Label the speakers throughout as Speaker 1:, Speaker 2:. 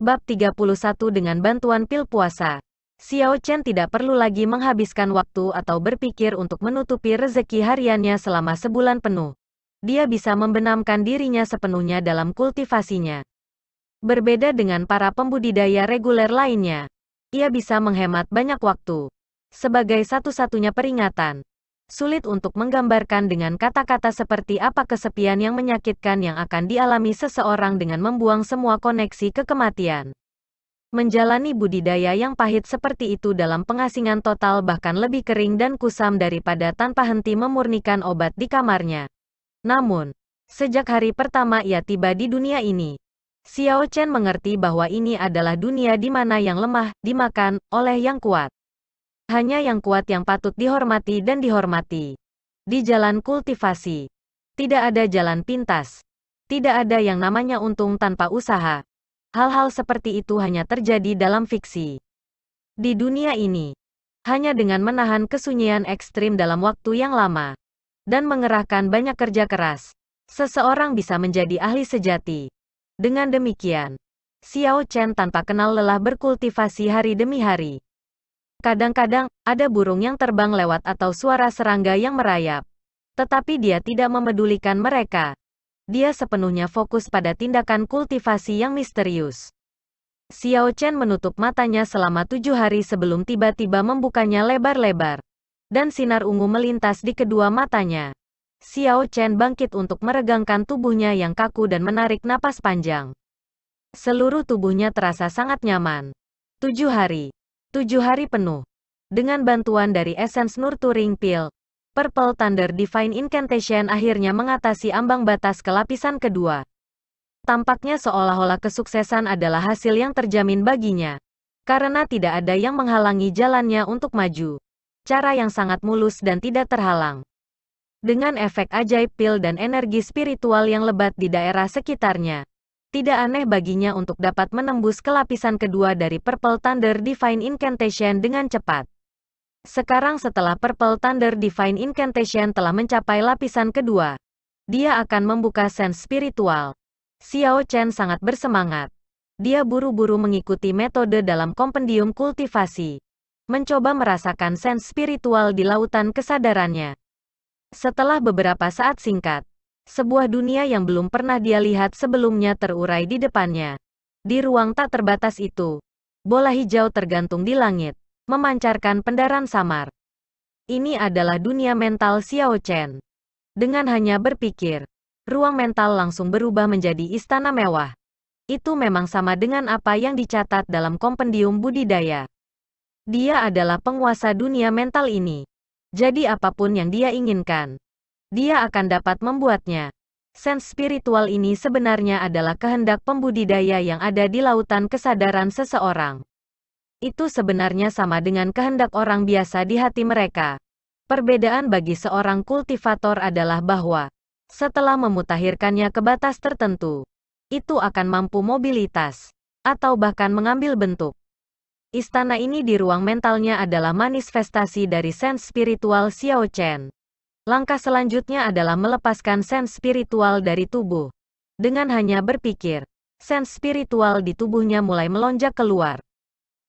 Speaker 1: Bab 31 Dengan bantuan pil puasa. Xiao Chen tidak perlu lagi menghabiskan waktu atau berpikir untuk menutupi rezeki hariannya selama sebulan penuh. Dia bisa membenamkan dirinya sepenuhnya dalam kultivasinya. Berbeda dengan para pembudidaya reguler lainnya, ia bisa menghemat banyak waktu. Sebagai satu-satunya peringatan, sulit untuk menggambarkan dengan kata-kata seperti apa kesepian yang menyakitkan yang akan dialami seseorang dengan membuang semua koneksi ke kematian. Menjalani budidaya yang pahit seperti itu dalam pengasingan total bahkan lebih kering dan kusam daripada tanpa henti memurnikan obat di kamarnya. Namun, sejak hari pertama ia tiba di dunia ini, Xiao Chen mengerti bahwa ini adalah dunia di mana yang lemah dimakan oleh yang kuat. Hanya yang kuat yang patut dihormati dan dihormati. Di jalan kultivasi, tidak ada jalan pintas. Tidak ada yang namanya untung tanpa usaha. Hal-hal seperti itu hanya terjadi dalam fiksi. Di dunia ini, hanya dengan menahan kesunyian ekstrim dalam waktu yang lama, dan mengerahkan banyak kerja keras, seseorang bisa menjadi ahli sejati. Dengan demikian, Xiao Chen tanpa kenal lelah berkultivasi hari demi hari. Kadang-kadang, ada burung yang terbang lewat atau suara serangga yang merayap. Tetapi dia tidak memedulikan mereka. Dia sepenuhnya fokus pada tindakan kultivasi yang misterius. Xiao Chen menutup matanya selama 7 hari sebelum tiba-tiba membukanya lebar-lebar. Dan sinar ungu melintas di kedua matanya. Xiao Chen bangkit untuk meregangkan tubuhnya yang kaku dan menarik napas panjang. Seluruh tubuhnya terasa sangat nyaman. 7 hari. 7 hari penuh. Dengan bantuan dari Essence Nurturing Pill, Purple Thunder Divine Incantation akhirnya mengatasi ambang batas ke lapisan kedua. Tampaknya seolah-olah kesuksesan adalah hasil yang terjamin baginya. Karena tidak ada yang menghalangi jalannya untuk maju. Cara yang sangat mulus dan tidak terhalang. Dengan efek ajaib pil dan energi spiritual yang lebat di daerah sekitarnya, tidak aneh baginya untuk dapat menembus ke lapisan kedua dari Purple Thunder Divine Incantation dengan cepat. Sekarang setelah Purple Thunder Divine Incantation telah mencapai lapisan kedua, dia akan membuka sense spiritual. Xiao Chen sangat bersemangat. Dia buru-buru mengikuti metode dalam kompendium kultivasi, mencoba merasakan sense spiritual di lautan kesadarannya. Setelah beberapa saat singkat, sebuah dunia yang belum pernah dia lihat sebelumnya terurai di depannya. Di ruang tak terbatas itu, bola hijau tergantung di langit, memancarkan pendaran samar. Ini adalah dunia mental Xiao Chen. Dengan hanya berpikir, ruang mental langsung berubah menjadi istana mewah. Itu memang sama dengan apa yang dicatat dalam kompendium budidaya. Dia adalah penguasa dunia mental ini. Jadi apapun yang dia inginkan, dia akan dapat membuatnya. Sense spiritual ini sebenarnya adalah kehendak pembudidaya yang ada di lautan kesadaran seseorang. Itu sebenarnya sama dengan kehendak orang biasa di hati mereka. Perbedaan bagi seorang kultivator adalah bahwa, setelah memutakhirkannya ke batas tertentu, itu akan mampu mobilitas, atau bahkan mengambil bentuk. Istana ini di ruang mentalnya adalah manifestasi dari sense spiritual Xiao Chen. Langkah selanjutnya adalah melepaskan sense spiritual dari tubuh. Dengan hanya berpikir, sense spiritual di tubuhnya mulai melonjak keluar.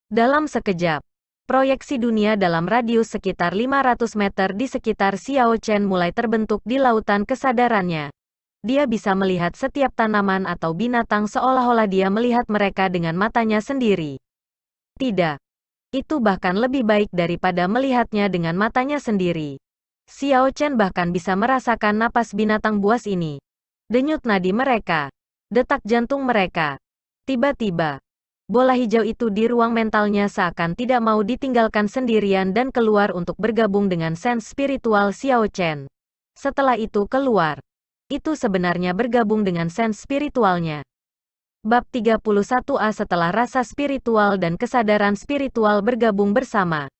Speaker 1: Dalam sekejap, proyeksi dunia dalam radius sekitar 500 meter di sekitar Xiao Chen mulai terbentuk di lautan kesadarannya. Dia bisa melihat setiap tanaman atau binatang seolah-olah dia melihat mereka dengan matanya sendiri. Tidak. Itu bahkan lebih baik daripada melihatnya dengan matanya sendiri. Xiao Chen bahkan bisa merasakan napas binatang buas ini. Denyut nadi mereka. Detak jantung mereka. Tiba-tiba, bola hijau itu di ruang mentalnya seakan tidak mau ditinggalkan sendirian dan keluar untuk bergabung dengan sense spiritual Xiao Chen. Setelah itu keluar. Itu sebenarnya bergabung dengan sense spiritualnya. Bab 31a Setelah rasa spiritual dan kesadaran spiritual bergabung bersama,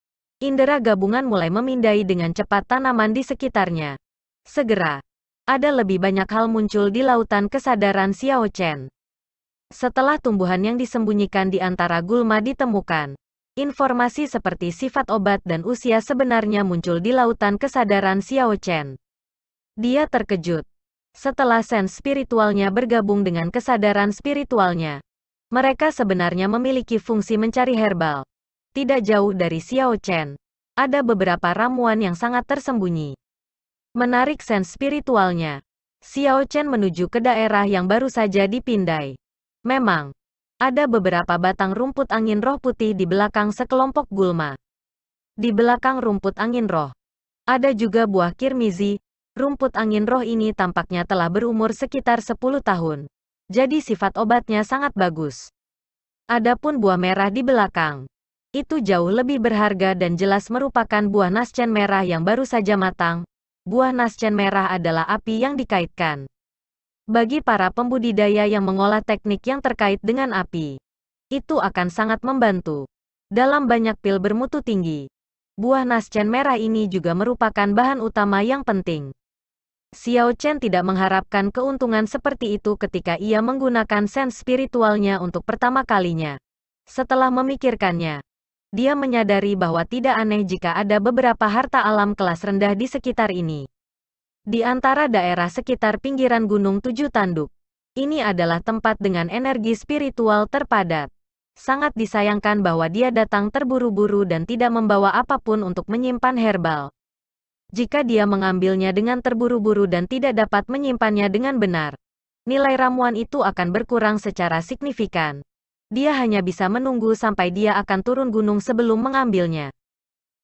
Speaker 1: indera gabungan mulai memindai dengan cepat tanaman di sekitarnya. Segera, ada lebih banyak hal muncul di lautan kesadaran Xiao Chen. Setelah tumbuhan yang disembunyikan di antara gulma ditemukan, informasi seperti sifat obat dan usia sebenarnya muncul di lautan kesadaran Xiao Chen. Dia terkejut. Setelah sense spiritualnya bergabung dengan kesadaran spiritualnya, Mereka sebenarnya memiliki fungsi mencari herbal. Tidak jauh dari Xiao Chen, ada beberapa ramuan yang sangat tersembunyi. Menarik sense spiritualnya, Xiao Chen menuju ke daerah yang baru saja dipindai. Memang, ada beberapa batang rumput angin roh putih di belakang sekelompok gulma. Di belakang rumput angin roh, ada juga buah kirmizi. Rumput angin roh ini tampaknya telah berumur sekitar 10 tahun. Jadi sifat obatnya sangat bagus. Adapun buah merah di belakang, itu jauh lebih berharga dan jelas merupakan buah nascen merah yang baru saja matang. Buah nascen merah adalah api yang dikaitkan. Bagi para pembudidaya yang mengolah teknik yang terkait dengan api, itu akan sangat membantu. Dalam banyak pil bermutu tinggi, buah nascen merah ini juga merupakan bahan utama yang penting. Xiao Chen tidak mengharapkan keuntungan seperti itu ketika ia menggunakan sense spiritualnya untuk pertama kalinya. Setelah memikirkannya, dia menyadari bahwa tidak aneh jika ada beberapa harta alam kelas rendah di sekitar ini. Di antara daerah sekitar pinggiran Gunung Tujuh Tanduk, ini adalah tempat dengan energi spiritual terpadat. Sangat disayangkan bahwa dia datang terburu-buru dan tidak membawa apapun untuk menyimpan herbal. Jika dia mengambilnya dengan terburu-buru dan tidak dapat menyimpannya dengan benar, nilai ramuan itu akan berkurang secara signifikan. Dia hanya bisa menunggu sampai dia akan turun gunung sebelum mengambilnya.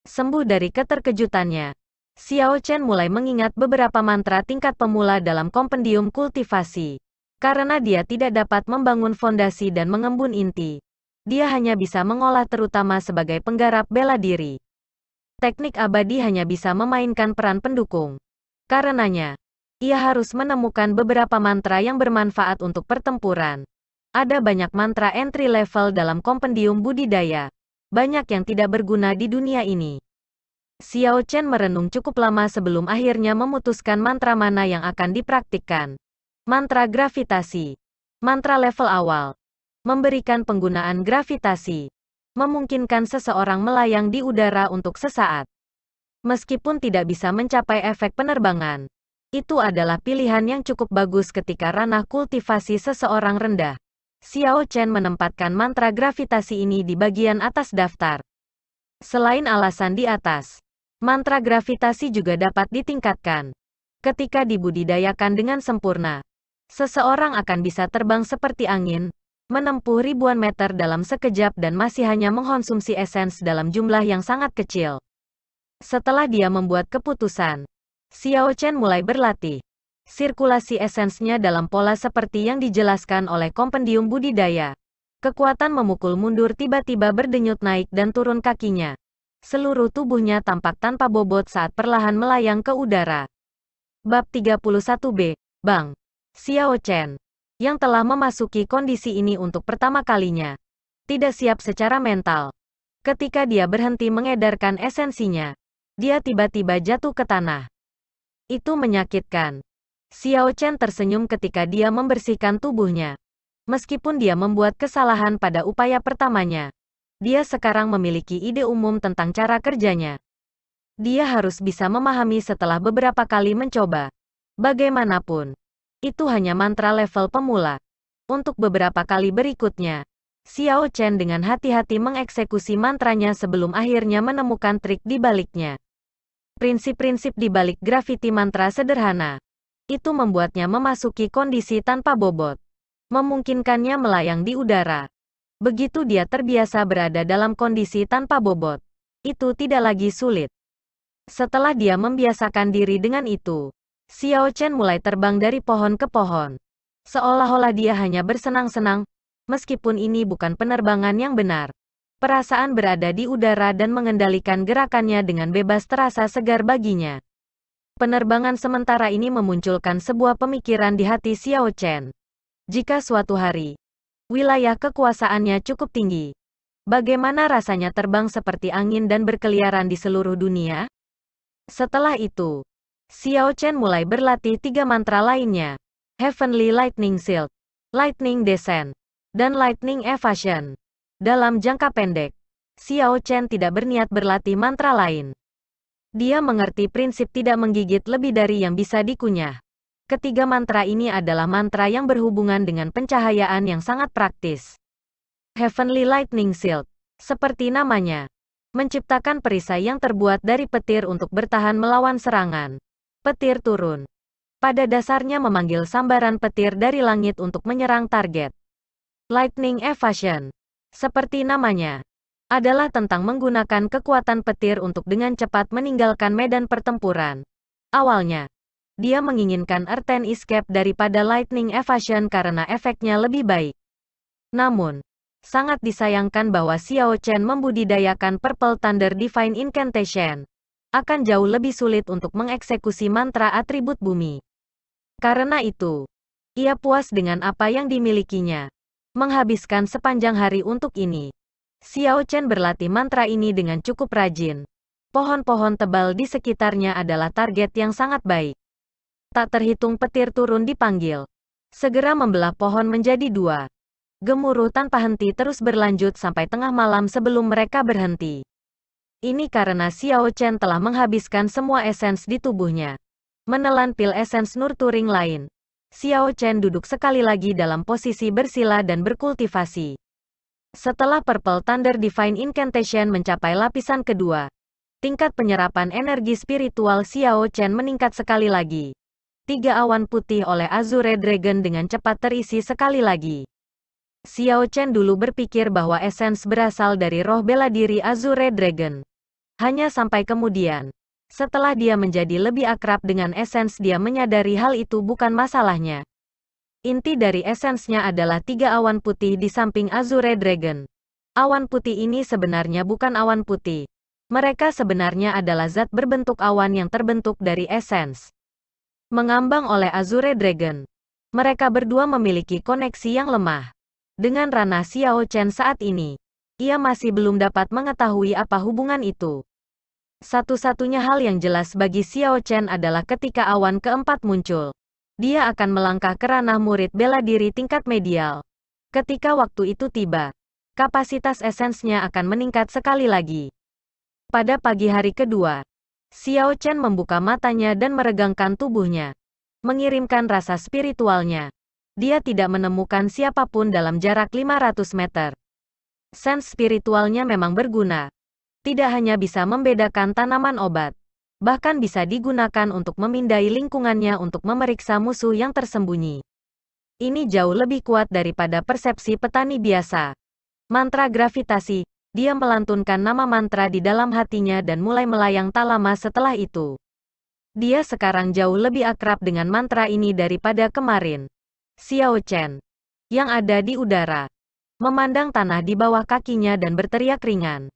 Speaker 1: Sembuh dari keterkejutannya, Xiao Chen mulai mengingat beberapa mantra tingkat pemula dalam kompendium kultivasi. Karena dia tidak dapat membangun fondasi dan mengembun inti, dia hanya bisa mengolah terutama sebagai penggarap bela diri. Teknik abadi hanya bisa memainkan peran pendukung. Karenanya, ia harus menemukan beberapa mantra yang bermanfaat untuk pertempuran. Ada banyak mantra entry level dalam kompendium budidaya. Banyak yang tidak berguna di dunia ini. Xiao Chen merenung cukup lama sebelum akhirnya memutuskan mantra mana yang akan dipraktikkan. Mantra gravitasi. Mantra level awal. Memberikan penggunaan gravitasi. Memungkinkan seseorang melayang di udara untuk sesaat. Meskipun tidak bisa mencapai efek penerbangan, itu adalah pilihan yang cukup bagus ketika ranah kultivasi seseorang rendah. Xiao Chen menempatkan mantra gravitasi ini di bagian atas daftar. Selain alasan di atas, mantra gravitasi juga dapat ditingkatkan. Ketika dibudidayakan dengan sempurna, seseorang akan bisa terbang seperti angin, menempuh ribuan meter dalam sekejap dan masih hanya mengkonsumsi esens dalam jumlah yang sangat kecil. Setelah dia membuat keputusan, Xiao Chen mulai berlatih. Sirkulasi esensnya dalam pola seperti yang dijelaskan oleh kompendium budidaya. Kekuatan memukul mundur tiba-tiba berdenyut naik dan turun kakinya. Seluruh tubuhnya tampak tanpa bobot saat perlahan melayang ke udara. Bab 31b, Bang. Xiao Chen, yang telah memasuki kondisi ini untuk pertama kalinya, tidak siap secara mental. Ketika dia berhenti mengedarkan esensinya, dia tiba-tiba jatuh ke tanah. Itu menyakitkan. Xiao Chen tersenyum ketika dia membersihkan tubuhnya. Meskipun dia membuat kesalahan pada upaya pertamanya, dia sekarang memiliki ide umum tentang cara kerjanya. Dia harus bisa memahami setelah beberapa kali mencoba. Bagaimanapun, itu hanya mantra level pemula. Untuk beberapa kali berikutnya, Xiao Chen dengan hati-hati mengeksekusi mantranya sebelum akhirnya menemukan trik di baliknya. Prinsip-prinsip di balik gravity mantra sederhana. Itu membuatnya memasuki kondisi tanpa bobot. Memungkinkannya melayang di udara. Begitu dia terbiasa berada dalam kondisi tanpa bobot, itu tidak lagi sulit. Setelah dia membiasakan diri dengan itu, Xiao Chen mulai terbang dari pohon ke pohon. Seolah-olah dia hanya bersenang-senang, meskipun ini bukan penerbangan yang benar. Perasaan berada di udara dan mengendalikan gerakannya dengan bebas terasa segar baginya. Penerbangan sementara ini memunculkan sebuah pemikiran di hati Xiao Chen. Jika suatu hari, wilayah kekuasaannya cukup tinggi, bagaimana rasanya terbang seperti angin dan berkeliaran di seluruh dunia? Setelah itu, Xiao Chen mulai berlatih 3 mantra lainnya. Heavenly Lightning Shield, Lightning Descent, dan Lightning Evasion. Dalam jangka pendek, Xiao Chen tidak berniat berlatih mantra lain. Dia mengerti prinsip tidak menggigit lebih dari yang bisa dikunyah. Ketiga mantra ini adalah mantra yang berhubungan dengan pencahayaan yang sangat praktis. Heavenly Lightning Shield. Seperti namanya, menciptakan perisai yang terbuat dari petir untuk bertahan melawan serangan. Petir turun. Pada dasarnya memanggil sambaran petir dari langit untuk menyerang target. Lightning Evasion. Seperti namanya, adalah tentang menggunakan kekuatan petir untuk dengan cepat meninggalkan medan pertempuran. Awalnya, dia menginginkan Earthen Escape daripada Lightning Evasion karena efeknya lebih baik. Namun, sangat disayangkan bahwa Xiao Chen membudidayakan Purple Thunder Divine Incantation. Akan jauh lebih sulit untuk mengeksekusi mantra atribut bumi. Karena itu, ia puas dengan apa yang dimilikinya. Menghabiskan sepanjang hari untuk ini. Xiao Chen berlatih mantra ini dengan cukup rajin. Pohon-pohon tebal di sekitarnya adalah target yang sangat baik. Tak terhitung petir turun dipanggil. Segera membelah pohon menjadi dua. Gemuruh tanpa henti terus berlanjut sampai tengah malam sebelum mereka berhenti. Ini karena Xiao Chen telah menghabiskan semua esens di tubuhnya. Menelan pil esens nurturing lain. Xiao Chen duduk sekali lagi dalam posisi bersila dan berkultivasi. Setelah Purple Thunder Divine Incantation mencapai lapisan kedua, tingkat penyerapan energi spiritual Xiao Chen meningkat sekali lagi. 3 awan putih oleh Azure Dragon dengan cepat terisi sekali lagi. Xiao Chen dulu berpikir bahwa esens berasal dari roh bela diri Azure Dragon. Hanya sampai kemudian, setelah dia menjadi lebih akrab dengan esens, dia menyadari hal itu bukan masalahnya. Inti dari esensnya adalah 3 awan putih di samping Azure Dragon. Awan putih ini sebenarnya bukan awan putih. Mereka sebenarnya adalah zat berbentuk awan yang terbentuk dari esens. Mengambang oleh Azure Dragon. Mereka berdua memiliki koneksi yang lemah. Dengan ranah Xiao Chen saat ini, ia masih belum dapat mengetahui apa hubungan itu. Satu-satunya hal yang jelas bagi Xiao Chen adalah ketika awan keempat muncul, dia akan melangkah ke ranah murid bela diri tingkat medial. Ketika waktu itu tiba, kapasitas esensnya akan meningkat sekali lagi. Pada pagi hari kedua, Xiao Chen membuka matanya dan meregangkan tubuhnya, mengirimkan rasa spiritualnya. Dia tidak menemukan siapapun dalam jarak 500 meter. Sense spiritualnya memang berguna. Tidak hanya bisa membedakan tanaman obat, bahkan bisa digunakan untuk memindai lingkungannya untuk memeriksa musuh yang tersembunyi. Ini jauh lebih kuat daripada persepsi petani biasa. Mantra gravitasi, dia melantunkan nama mantra di dalam hatinya dan mulai melayang tak lama setelah itu. Dia sekarang jauh lebih akrab dengan mantra ini daripada kemarin. Xiao Chen, yang ada di udara, memandang tanah di bawah kakinya dan berteriak ringan.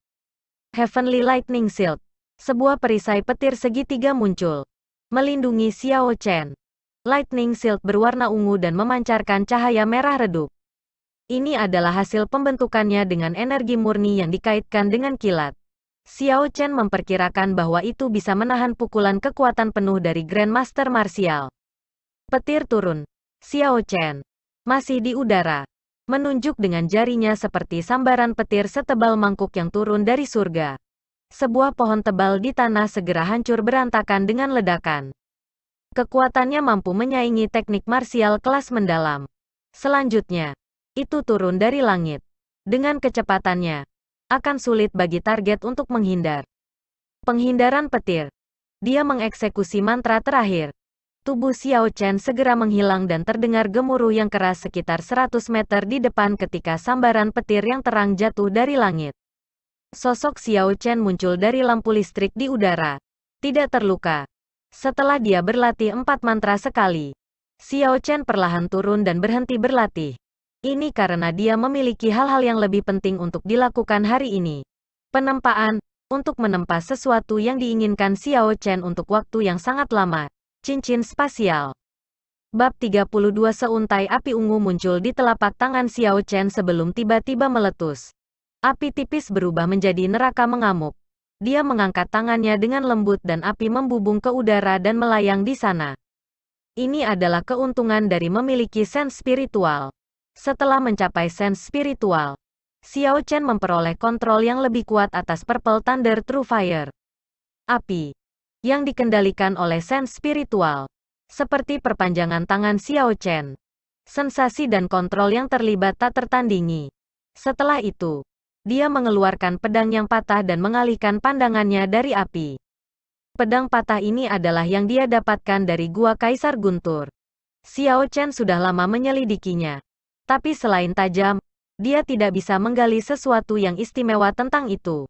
Speaker 1: Heavenly Lightning Shield. Sebuah perisai petir segitiga muncul, melindungi Xiao Chen. Lightning Shield berwarna ungu dan memancarkan cahaya merah redup. Ini adalah hasil pembentukannya dengan energi murni yang dikaitkan dengan kilat. Xiao Chen memperkirakan bahwa itu bisa menahan pukulan kekuatan penuh dari Grandmaster Martial. Petir turun. Xiao Chen masih di udara, menunjuk dengan jarinya seperti sambaran petir setebal mangkuk yang turun dari surga. Sebuah pohon tebal di tanah segera hancur berantakan dengan ledakan. Kekuatannya mampu menyaingi teknik marsial kelas mendalam. Selanjutnya, itu turun dari langit. Dengan kecepatannya, akan sulit bagi target untuk menghindar. Penghindaran petir. Dia mengeksekusi mantra terakhir. Tubuh Xiao Chen segera menghilang dan terdengar gemuruh yang keras sekitar 100 meter di depan ketika sambaran petir yang terang jatuh dari langit. Sosok Xiao Chen muncul dari lampu listrik di udara. Tidak terluka. Setelah dia berlatih 4 mantra sekali, Xiao Chen perlahan turun dan berhenti berlatih. Ini karena dia memiliki hal-hal yang lebih penting untuk dilakukan hari ini. Penempaan, untuk menempa sesuatu yang diinginkan Xiao Chen untuk waktu yang sangat lama. Cincin spasial. Bab 32. Seuntai api ungu muncul di telapak tangan Xiao Chen sebelum tiba-tiba meletus. Api tipis berubah menjadi neraka mengamuk. Dia mengangkat tangannya dengan lembut dan api membubung ke udara dan melayang di sana. Ini adalah keuntungan dari memiliki sense spiritual. Setelah mencapai sense spiritual, Xiao Chen memperoleh kontrol yang lebih kuat atas Purple Thunder True Fire. Api yang dikendalikan oleh sense spiritual, seperti perpanjangan tangan Xiao Chen. Sensasi dan kontrol yang terlibat tak tertandingi. Setelah itu, dia mengeluarkan pedang yang patah dan mengalihkan pandangannya dari api. Pedang patah ini adalah yang dia dapatkan dari Gua Kaisar Guntur. Xiao Chen sudah lama menyelidikinya. Tapi selain tajam, dia tidak bisa menggali sesuatu yang istimewa tentang itu.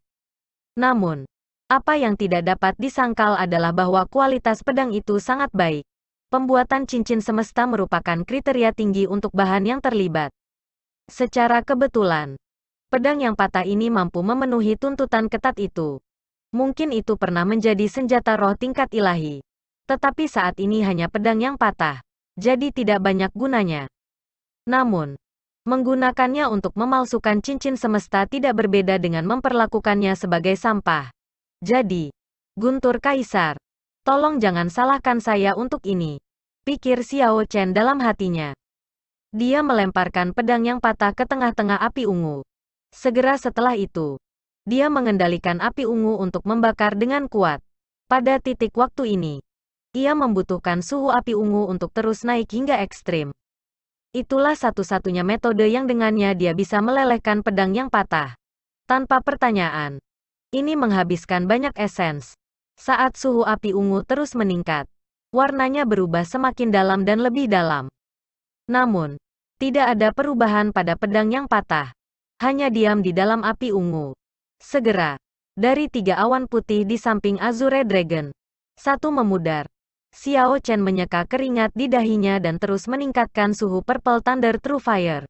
Speaker 1: Namun, apa yang tidak dapat disangkal adalah bahwa kualitas pedang itu sangat baik. Pembuatan cincin semesta merupakan kriteria tinggi untuk bahan yang terlibat. Secara kebetulan, pedang yang patah ini mampu memenuhi tuntutan ketat itu. Mungkin itu pernah menjadi senjata roh tingkat ilahi. Tetapi saat ini hanya pedang yang patah, jadi tidak banyak gunanya. Namun, menggunakannya untuk memalsukan cincin semesta tidak berbeda dengan memperlakukannya sebagai sampah. Jadi, Guntur Kaisar, tolong jangan salahkan saya untuk ini, pikir Xiao Chen dalam hatinya. Dia melemparkan pedang yang patah ke tengah-tengah api ungu. Segera setelah itu, dia mengendalikan api ungu untuk membakar dengan kuat. Pada titik waktu ini, ia membutuhkan suhu api ungu untuk terus naik hingga ekstrim. Itulah satu-satunya metode yang dengannya dia bisa melelehkan pedang yang patah. Tanpa pertanyaan, ini menghabiskan banyak esens. Saat suhu api ungu terus meningkat, warnanya berubah semakin dalam dan lebih dalam. Namun, tidak ada perubahan pada pedang yang patah. Hanya diam di dalam api ungu. Segera, dari 3 awan putih di samping Azure Dragon, satu memudar. Xiao Chen menyeka keringat di dahinya dan terus meningkatkan suhu Purple Thunder True Fire.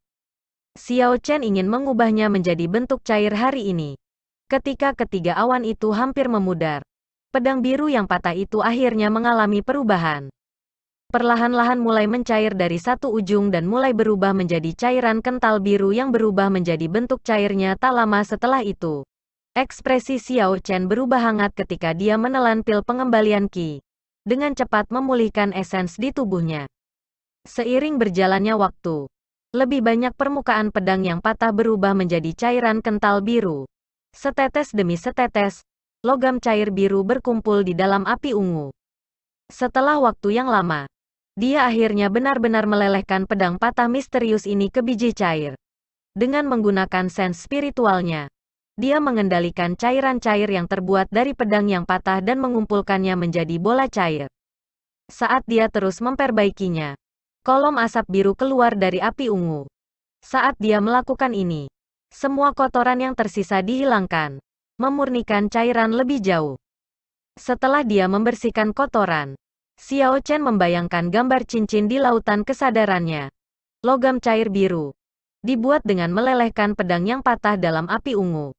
Speaker 1: Xiao Chen ingin mengubahnya menjadi bentuk cair hari ini. Ketika ketiga awan itu hampir memudar, pedang biru yang patah itu akhirnya mengalami perubahan. Perlahan-lahan mulai mencair dari satu ujung dan mulai berubah menjadi cairan kental biru yang berubah menjadi bentuk cairnya tak lama setelah itu. Ekspresi Xiao Chen berubah hangat ketika dia menelan pil pengembalian Qi. Dengan cepat memulihkan esens di tubuhnya. Seiring berjalannya waktu, lebih banyak permukaan pedang yang patah berubah menjadi cairan kental biru. Setetes demi setetes, logam cair biru berkumpul di dalam api ungu. Setelah waktu yang lama, dia akhirnya benar-benar melelehkan pedang patah misterius ini ke biji cair. Dengan menggunakan sense spiritualnya, dia mengendalikan cairan cair yang terbuat dari pedang yang patah dan mengumpulkannya menjadi bola cair. Saat dia terus memperbaikinya, kolom asap biru keluar dari api ungu. Saat dia melakukan ini, semua kotoran yang tersisa dihilangkan, memurnikan cairan lebih jauh. Setelah dia membersihkan kotoran, Xiao Chen membayangkan gambar cincin di lautan kesadarannya. Logam cair biru, dibuat dengan melelehkan pedang yang patah dalam api ungu.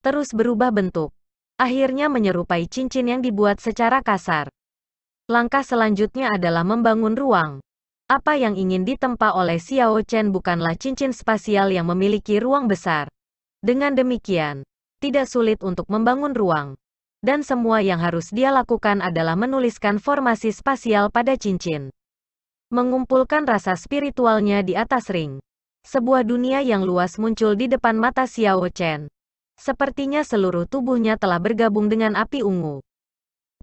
Speaker 1: Terus berubah bentuk. Akhirnya menyerupai cincin yang dibuat secara kasar. Langkah selanjutnya adalah membangun ruang. Apa yang ingin ditempa oleh Xiao Chen bukanlah cincin spasial yang memiliki ruang besar. Dengan demikian, tidak sulit untuk membangun ruang. Dan semua yang harus dia lakukan adalah menuliskan formasi spasial pada cincin. Mengumpulkan rasa spiritualnya di atas ring. Sebuah dunia yang luas muncul di depan mata Xiao Chen. Sepertinya seluruh tubuhnya telah bergabung dengan api ungu.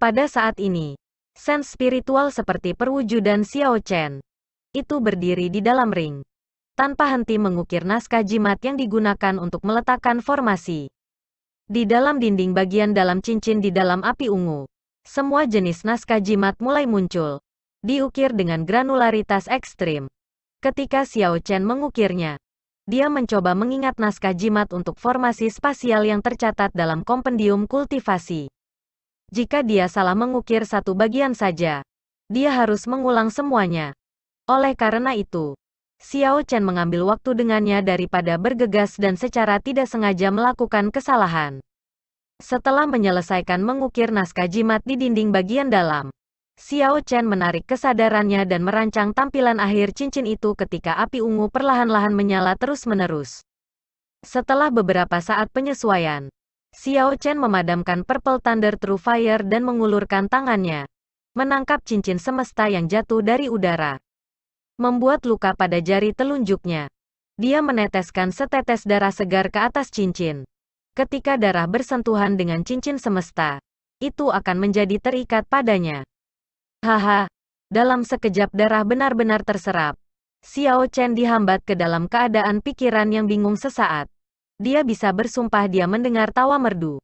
Speaker 1: Pada saat ini, sense spiritual seperti perwujudan Xiao Chen itu berdiri di dalam ring, tanpa henti mengukir naskah jimat yang digunakan untuk meletakkan formasi. Di dalam dinding bagian dalam cincin di dalam api ungu, semua jenis naskah jimat mulai muncul, diukir dengan granularitas ekstrim. Ketika Xiao Chen mengukirnya, dia mencoba mengingat naskah jimat untuk formasi spasial yang tercatat dalam kompendium kultivasi. Jika dia salah mengukir satu bagian saja, dia harus mengulang semuanya. Oleh karena itu, Xiao Chen mengambil waktu dengannya daripada bergegas dan secara tidak sengaja melakukan kesalahan. Setelah menyelesaikan mengukir naskah jimat di dinding bagian dalam, Xiao Chen menarik kesadarannya dan merancang tampilan akhir cincin itu ketika api ungu perlahan-lahan menyala terus-menerus. Setelah beberapa saat penyesuaian, Xiao Chen memadamkan Purple Thunder True Fire dan mengulurkan tangannya, menangkap cincin semesta yang jatuh dari udara. Membuat luka pada jari telunjuknya. Dia meneteskan setetes darah segar ke atas cincin. Ketika darah bersentuhan dengan cincin semesta, itu akan menjadi terikat padanya. Haha, dalam sekejap darah benar-benar terserap. Xiao Chen dihambat ke dalam keadaan pikiran yang bingung sesaat. Dia bisa bersumpah dia mendengar tawa merdu.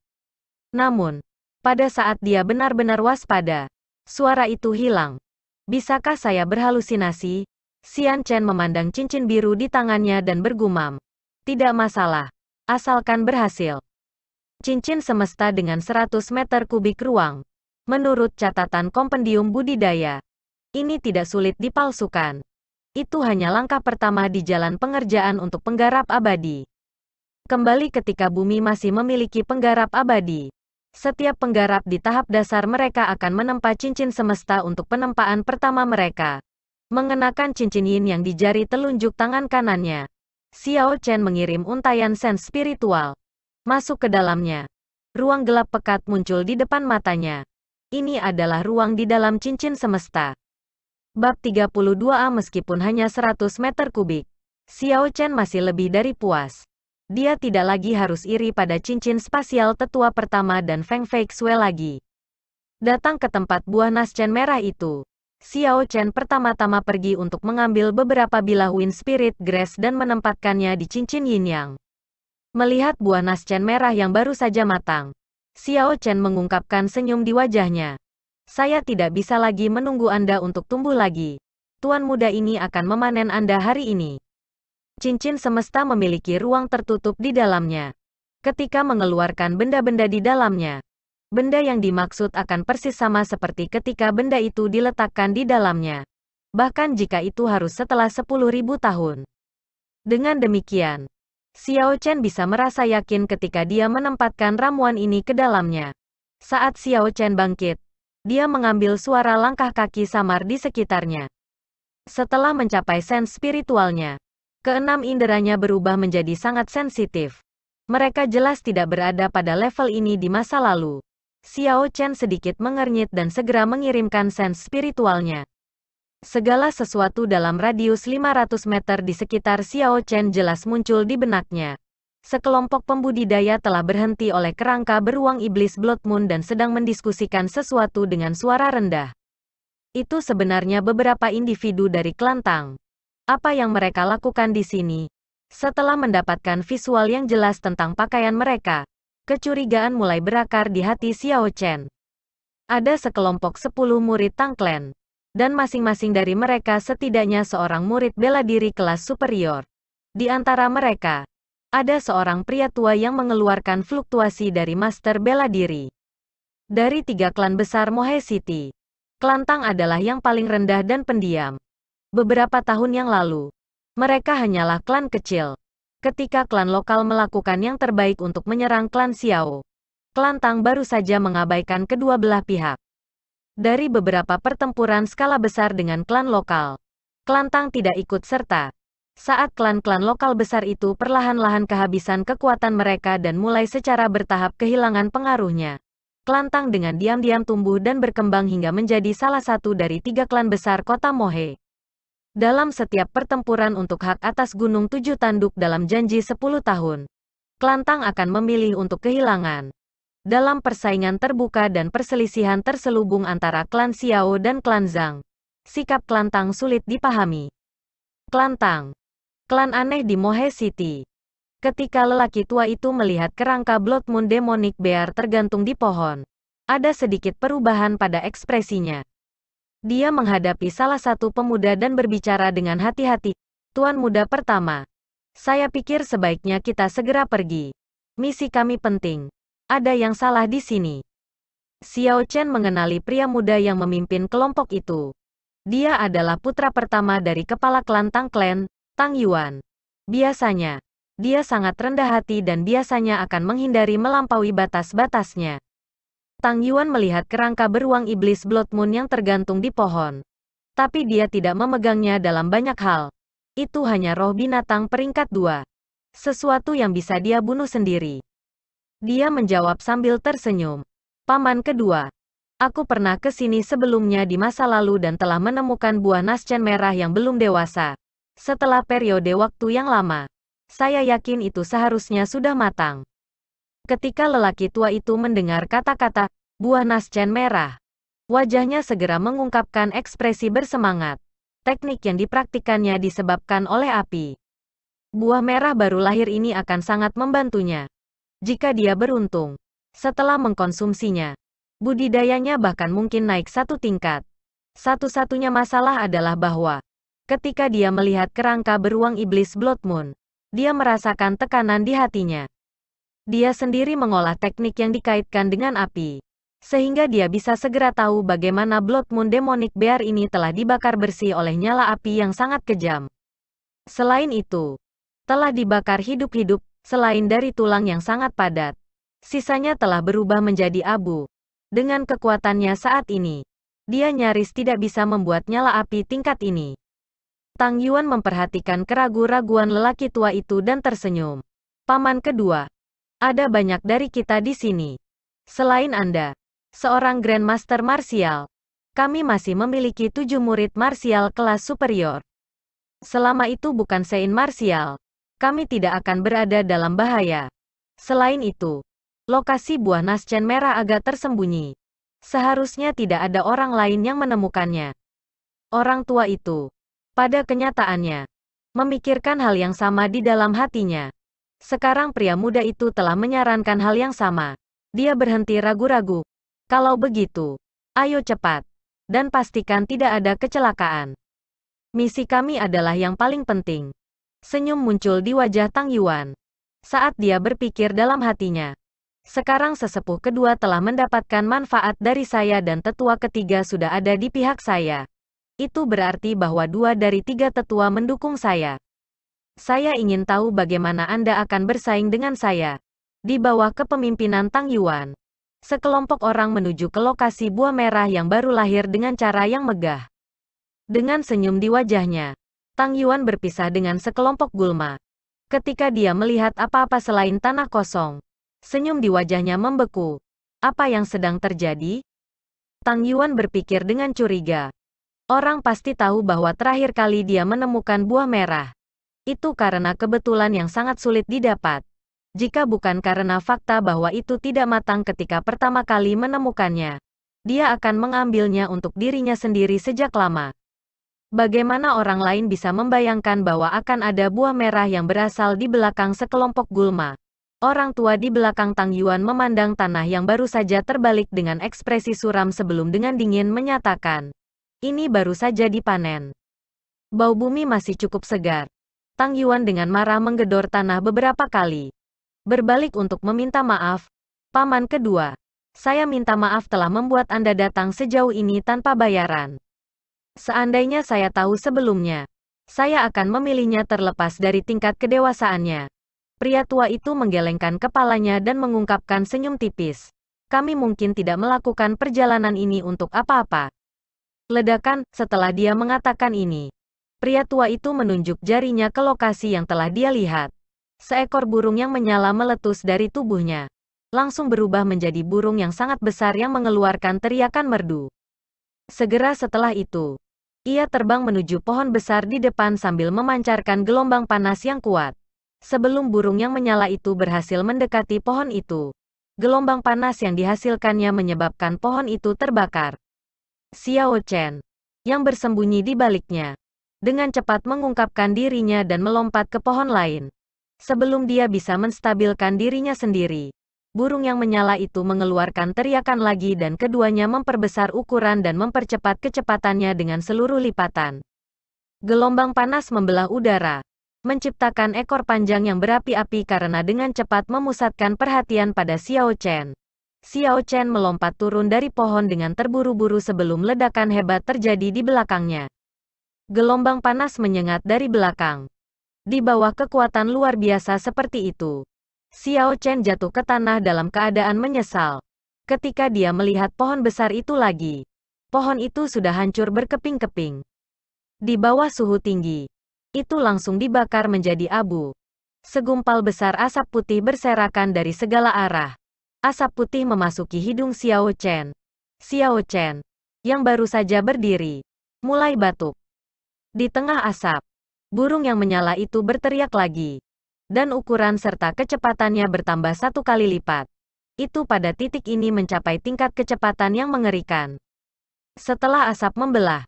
Speaker 1: Namun, pada saat dia benar-benar waspada, suara itu hilang. Bisakah saya berhalusinasi? Xian Chen memandang cincin biru di tangannya dan bergumam. Tidak masalah, asalkan berhasil. Cincin semesta dengan 100 meter kubik ruang. Menurut catatan kompendium budidaya, ini tidak sulit dipalsukan. Itu hanya langkah pertama di jalan pengerjaan untuk penggarap abadi. Kembali ketika bumi masih memiliki penggarap abadi. Setiap penggarap di tahap dasar mereka akan menempa cincin semesta untuk penempaan pertama mereka. Mengenakan cincin yin yang di jari telunjuk tangan kanannya, Xiao Chen mengirim untayan sense spiritual masuk ke dalamnya. Ruang gelap pekat muncul di depan matanya. Ini adalah ruang di dalam cincin semesta. Bab 32a. Meskipun hanya 100 meter kubik, Xiao Chen masih lebih dari puas. Dia tidak lagi harus iri pada cincin spasial tetua pertama dan Feng Feixue lagi. Datang ke tempat buah nascen merah itu, Xiao Chen pertama-tama pergi untuk mengambil beberapa bilah Wind Spirit Grass dan menempatkannya di cincin yin yang. Melihat buah nascen merah yang baru saja matang, Xiao Chen mengungkapkan senyum di wajahnya. Saya tidak bisa lagi menunggu Anda untuk tumbuh lagi. Tuan muda ini akan memanen Anda hari ini. Cincin semesta memiliki ruang tertutup di dalamnya. Ketika mengeluarkan benda-benda di dalamnya, benda yang dimaksud akan persis sama seperti ketika benda itu diletakkan di dalamnya. Bahkan jika itu harus setelah 10.000 tahun. Dengan demikian, Xiao Chen bisa merasa yakin ketika dia menempatkan ramuan ini ke dalamnya. Saat Xiao Chen bangkit, dia mengambil suara langkah kaki samar di sekitarnya. Setelah mencapai sense spiritualnya, keenam inderanya berubah menjadi sangat sensitif. Mereka jelas tidak berada pada level ini di masa lalu. Xiao Chen sedikit mengernyit dan segera mengirimkan sense spiritualnya. Segala sesuatu dalam radius 500 meter di sekitar Xiao Chen jelas muncul di benaknya. Sekelompok pembudidaya telah berhenti oleh kerangka beruang iblis Blood Moon dan sedang mendiskusikan sesuatu dengan suara rendah. Itu sebenarnya beberapa individu dari klan Tang. Apa yang mereka lakukan di sini? Setelah mendapatkan visual yang jelas tentang pakaian mereka, kecurigaan mulai berakar di hati Xiao Chen. Ada sekelompok 10 murid Tang Clan, dan masing-masing dari mereka setidaknya seorang murid bela diri kelas superior. Di antara mereka, ada seorang pria tua yang mengeluarkan fluktuasi dari master bela diri. Dari 3 klan besar Mohe City, klan Tang adalah yang paling rendah dan pendiam. Beberapa tahun yang lalu, mereka hanyalah klan kecil. Ketika klan lokal melakukan yang terbaik untuk menyerang klan Xiao, klan Tang baru saja mengabaikan kedua belah pihak. Dari beberapa pertempuran skala besar dengan klan lokal, klan Tang tidak ikut serta. Saat klan-klan lokal besar itu perlahan-lahan kehabisan kekuatan mereka dan mulai secara bertahap kehilangan pengaruhnya, klan Tang dengan diam-diam tumbuh dan berkembang hingga menjadi salah satu dari 3 klan besar kota Mohe. Dalam setiap pertempuran untuk hak atas Gunung 7 Tanduk dalam janji 10 tahun, klan Tang akan memilih untuk kehilangan. Dalam persaingan terbuka dan perselisihan terselubung antara klan Xiao dan klan Zhang, sikap klan Tang sulit dipahami. Klan Tang, klan aneh di Mohe City. Ketika lelaki tua itu melihat kerangka Blood Moon Demonic Bear tergantung di pohon, ada sedikit perubahan pada ekspresinya. Dia menghadapi salah satu pemuda dan berbicara dengan hati-hati. Tuan muda pertama, saya pikir sebaiknya kita segera pergi. Misi kami penting. Ada yang salah di sini. Xiao Chen mengenali pria muda yang memimpin kelompok itu. Dia adalah putra pertama dari kepala klan Tang Clan, Tang Yuan. Biasanya, dia sangat rendah hati dan biasanya akan menghindari melampaui batas-batasnya. Tang Yuan melihat kerangka beruang iblis Blood Moon yang tergantung di pohon. Tapi dia tidak memegangnya dalam banyak hal. Itu hanya roh binatang peringkat 2. Sesuatu yang bisa dia bunuh sendiri. Dia menjawab sambil tersenyum. Paman kedua, aku pernah ke sini sebelumnya di masa lalu dan telah menemukan buah nascen merah yang belum dewasa. Setelah periode waktu yang lama, saya yakin itu seharusnya sudah matang. Ketika lelaki tua itu mendengar kata-kata, buah nascen merah, wajahnya segera mengungkapkan ekspresi bersemangat. Teknik yang dipraktikannya disebabkan oleh api. Buah merah baru lahir ini akan sangat membantunya. Jika dia beruntung, setelah mengkonsumsinya, budidayanya bahkan mungkin naik satu tingkat. Satu-satunya masalah adalah bahwa, ketika dia melihat kerangka beruang iblis Blood Moon, dia merasakan tekanan di hatinya. Dia sendiri mengolah teknik yang dikaitkan dengan api, sehingga dia bisa segera tahu bagaimana Blood Moon Demonic Bear ini telah dibakar bersih oleh nyala api yang sangat kejam. Selain itu, telah dibakar hidup-hidup, selain dari tulang yang sangat padat. Sisanya telah berubah menjadi abu. Dengan kekuatannya saat ini, dia nyaris tidak bisa membuat nyala api tingkat ini. Tang Yuan memperhatikan keraguan-raguan lelaki tua itu dan tersenyum. Paman kedua, ada banyak dari kita di sini. Selain Anda, seorang Grandmaster Martial, kami masih memiliki 7 murid martial kelas superior. Selama itu bukan Sein Martial, kami tidak akan berada dalam bahaya. Selain itu, lokasi buah Naschen merah agak tersembunyi. Seharusnya tidak ada orang lain yang menemukannya. Orang tua itu, pada kenyataannya, memikirkan hal yang sama di dalam hatinya. Sekarang pria muda itu telah menyarankan hal yang sama. Dia berhenti ragu-ragu. Kalau begitu, ayo cepat. Dan pastikan tidak ada kecelakaan. Misi kami adalah yang paling penting. Senyum muncul di wajah Tang Yuan. Saat dia berpikir dalam hatinya. Sekarang sesepuh kedua telah mendapatkan manfaat dari saya dan tetua ketiga sudah ada di pihak saya. Itu berarti bahwa 2 dari 3 tetua mendukung saya. Saya ingin tahu bagaimana Anda akan bersaing dengan saya. Di bawah kepemimpinan Tang Yuan, sekelompok orang menuju ke lokasi buah merah yang baru lahir dengan cara yang megah. Dengan senyum di wajahnya, Tang Yuan berpisah dengan sekelompok gulma. Ketika dia melihat apa-apa selain tanah kosong, senyum di wajahnya membeku. Apa yang sedang terjadi? Tang Yuan berpikir dengan curiga. Orang pasti tahu bahwa terakhir kali dia menemukan buah merah. Itu karena kebetulan yang sangat sulit didapat. Jika bukan karena fakta bahwa itu tidak matang ketika pertama kali menemukannya, dia akan mengambilnya untuk dirinya sendiri sejak lama. Bagaimana orang lain bisa membayangkan bahwa akan ada buah merah yang berasal di belakang sekelompok gulma? Orang tua di belakang Tang Yuan memandang tanah yang baru saja terbalik dengan ekspresi suram sebelum dengan dingin menyatakan, ini baru saja dipanen. Bau bumi masih cukup segar. Tang Yuan dengan marah menggedor tanah beberapa kali. Berbalik untuk meminta maaf. Paman kedua, saya minta maaf telah membuat Anda datang sejauh ini tanpa bayaran. Seandainya saya tahu sebelumnya, saya akan memilihnya terlepas dari tingkat kedewasaannya. Pria tua itu menggelengkan kepalanya dan mengungkapkan senyum tipis. Kami mungkin tidak melakukan perjalanan ini untuk apa-apa. Ledakan, setelah dia mengatakan ini. Pria tua itu menunjuk jarinya ke lokasi yang telah dia lihat. Seekor burung yang menyala meletus dari tubuhnya. Langsung berubah menjadi burung yang sangat besar yang mengeluarkan teriakan merdu. Segera setelah itu, ia terbang menuju pohon besar di depan sambil memancarkan gelombang panas yang kuat. Sebelum burung yang menyala itu berhasil mendekati pohon itu, gelombang panas yang dihasilkannya menyebabkan pohon itu terbakar. Xiao Chen, yang bersembunyi di baliknya, dengan cepat mengungkapkan dirinya dan melompat ke pohon lain. Sebelum dia bisa menstabilkan dirinya sendiri, burung yang menyala itu mengeluarkan teriakan lagi dan keduanya memperbesar ukuran dan mempercepat kecepatannya dengan seluruh lipatan. Gelombang panas membelah udara, menciptakan ekor panjang yang berapi-api karena dengan cepat memusatkan perhatian pada Xiao Chen. Xiao Chen melompat turun dari pohon dengan terburu-buru sebelum ledakan hebat terjadi di belakangnya. Gelombang panas menyengat dari belakang. Di bawah kekuatan luar biasa seperti itu, Xiao Chen jatuh ke tanah dalam keadaan menyesal. Ketika dia melihat pohon besar itu lagi, pohon itu sudah hancur berkeping-keping. Di bawah suhu tinggi, itu langsung dibakar menjadi abu. Segumpal besar asap putih berserakan dari segala arah. Asap putih memasuki hidung Xiao Chen. Xiao Chen, yang baru saja berdiri, mulai batuk. Di tengah asap, burung yang menyala itu berteriak lagi. Dan ukuran serta kecepatannya bertambah 1 kali lipat. Itu pada titik ini mencapai tingkat kecepatan yang mengerikan. Setelah asap membelah,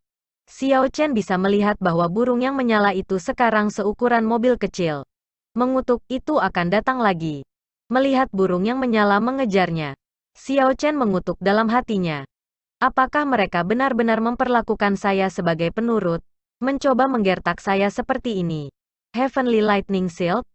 Speaker 1: Xiao Chen bisa melihat bahwa burung yang menyala itu sekarang seukuran mobil kecil. Mengutuk, itu akan datang lagi. Melihat burung yang menyala mengejarnya, Xiao Chen mengutuk dalam hatinya. Apakah mereka benar-benar memperlakukan saya sebagai penurut? Mencoba menggertak saya seperti ini. Heavenly Lightning Shield,